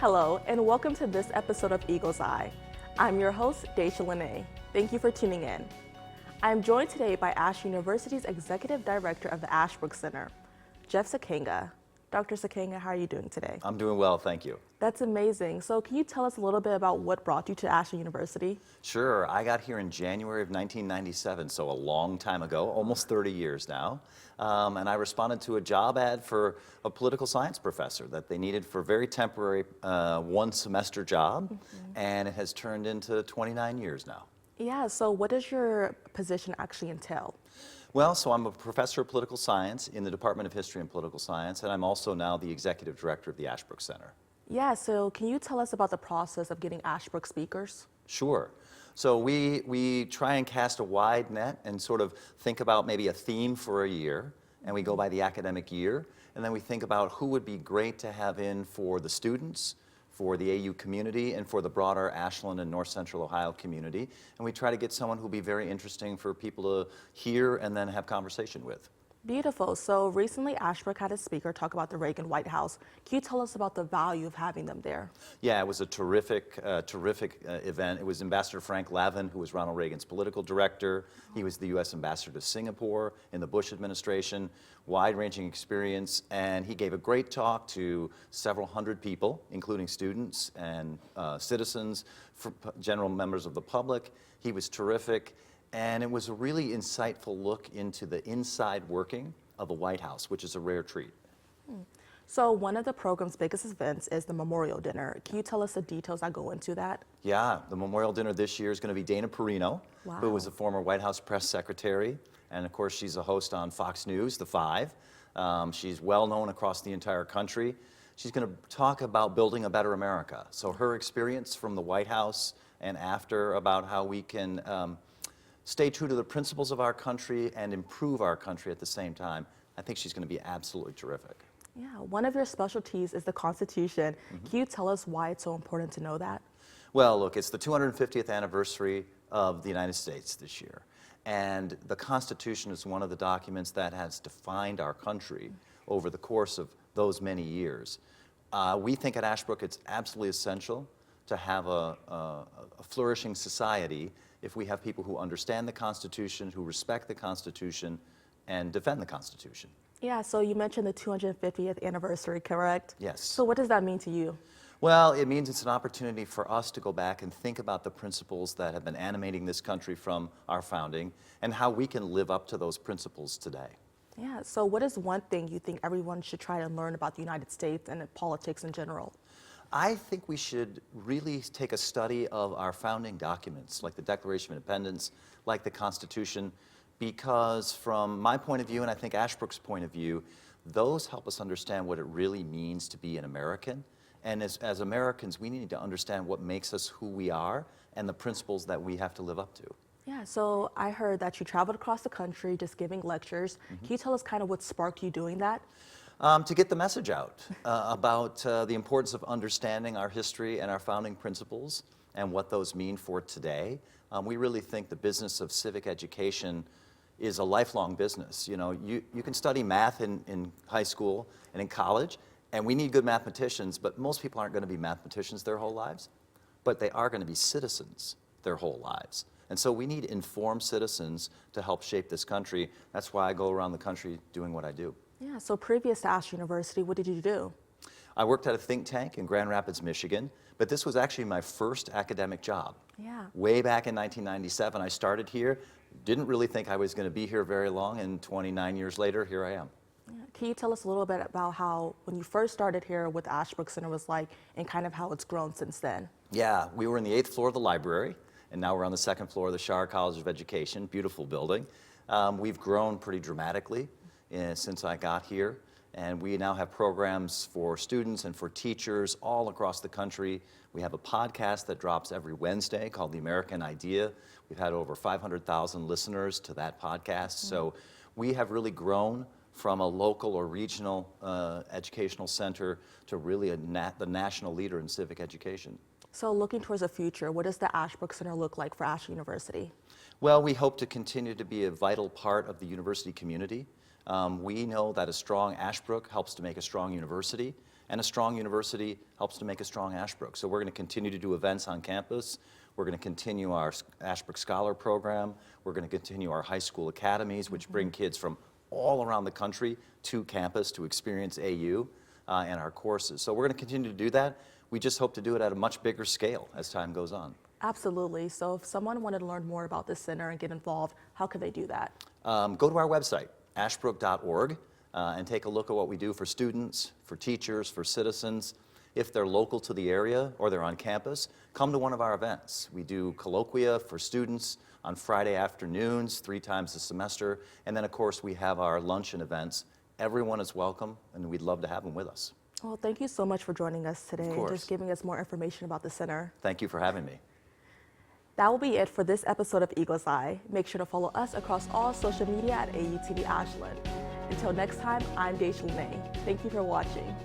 Hello, and welcome to this episode of Eagle's Eye. I'm your host, Dashia Lanai. Thank you for tuning in. I'm joined today by Ashland University's Executive Director of the Ashbrook Center, Jeff Sikkenga. Dr. Sikkenga, how are you doing today? I'm doing well, thank you. That's amazing. So can you tell us a little bit about what brought you to Ashland University? Sure, I got here in January of 1997, so a long time ago, almost 30 years now. And I responded to a job ad for a political science professor that they needed for a very temporary one semester job, and it has turned into 29 years now. Yeah, so what does your position actually entail? Well, so I'm a professor of political science in the Department of History and Political Science, and I'm also now the executive director of the Ashbrook Center. Yeah, so can you tell us about the process of getting Ashbrook speakers? Sure. So we try and cast a wide net and sort of think about maybe a theme for a year, and we go by the academic year, and then we think about who would be great to have in for the students, for the AU community, and for the broader Ashland and North Central Ohio community. And we try to get someone who will be very interesting for people to hear and then have conversation with. Beautiful. So recently Ashbrook had a speaker talk about the Reagan White House. Can you tell us about the value of having them there? Yeah, it was a terrific event. It was Ambassador Frank Lavin, who was Ronald Reagan's political director. He was the U.S. ambassador to Singapore in the Bush administration, wide-ranging experience, and he gave a great talk to several hundred people, including students and citizens, general members of the public. He was terrific. And it was a really insightful look into the inside working of the White House, which is a rare treat. So one of the program's biggest events is the Memorial Dinner. Can you tell us the details that go into that? Yeah, the Memorial Dinner this year is going to be Dana Perino, Wow. who was a former White House press secretary. And of course, she's a host on Fox News, The Five. She's well known across the entire country. She's going to talk about building a better America. So her experience from the White House and after about how we can stay true to the principles of our country and improve our country at the same time. I think she's going to be absolutely terrific. Yeah, one of your specialties is the Constitution. Can you tell us why it's so important to know that? Well, look, it's the 250th anniversary of the United States this year. And the Constitution is one of the documents that has defined our country over the course of those many years. We think at Ashbrook it's absolutely essential to have a flourishing society if we have people who understand the Constitution, who respect the Constitution, and defend the Constitution. Yeah, so you mentioned the 250th anniversary, correct? Yes. So what does that mean to you? Well, it means it's an opportunity for us to go back and think about the principles that have been animating this country from our founding and how we can live up to those principles today. Yeah, so what is one thing you think everyone should try to learn about the United States and politics in general? I think we should really take a study of our founding documents, like the Declaration of Independence, like the Constitution, because from my point of view, and I think Ashbrook's point of view, those help us understand what it really means to be an American. And as Americans, we need to understand what makes us who we are and the principles that we have to live up to. Yeah, so I heard that you traveled across the country just giving lectures. Can you tell us kind of what sparked you doing that? To get the message out about the importance of understanding our history and our founding principles and what those mean for today. We really think the business of civic education is a lifelong business. You know, you can study math in high school and in college, and we need good mathematicians, but most people aren't going to be mathematicians their whole lives, but they are going to be citizens their whole lives. And so we need informed citizens to help shape this country. That's why I go around the country doing what I do. Yeah, so previous to Ashland University, what did you do? I worked at a think tank in Grand Rapids, Michigan, but this was actually my first academic job. Yeah. Way back in 1997, I started here, didn't really think I was going to be here very long, and 29 years later, here I am. Yeah. Can you tell us a little bit about how, when you first started here, what the Ashbrook Center was like, and kind of how it's grown since then? Yeah, we were in the 8th floor of the library, and now we're on the 2nd floor of the Schar College of Education, beautiful building. We've grown pretty dramatically since I got here, and we now have programs for students and for teachers all across the country. We have a podcast that drops every Wednesday called The American Idea. We've had over 500,000 listeners to that podcast, so we have really grown from a local or regional educational center to really the national leader in civic education. So looking towards the future, what does the Ashbrook Center look like for Ashland University? Well, we hope to continue to be a vital part of the university community. We know that a strong Ashbrook helps to make a strong university, And a strong university helps to make a strong Ashbrook. So we're going to continue to do events on campus. We're going to continue our Ashbrook Scholar Program. We're going to continue our high school academies, which bring kids from all around the country to campus to experience AU and our courses. So we're going to continue to do that. We just hope to do it at a much bigger scale as time goes on. Absolutely. So if someone wanted to learn more about this center and get involved, how can they do that? Go to our website, ashbrook.org, and take a look at what we do for students, for teachers, for citizens. If they're local to the area or they're on campus, come to one of our events. We do colloquia for students on Friday afternoons, 3 times a semester, and then of course we have our luncheon events. Everyone is welcome, and we'd love to have them with us. Well, thank you so much for joining us today and course. just giving us more information about the center. Thank you for having me. That will be it for this episode of Eagle's Eye. Make sure to follow us across all social media at AUTV Ashland. Until next time, I'm Dashia Lanai. Thank you for watching.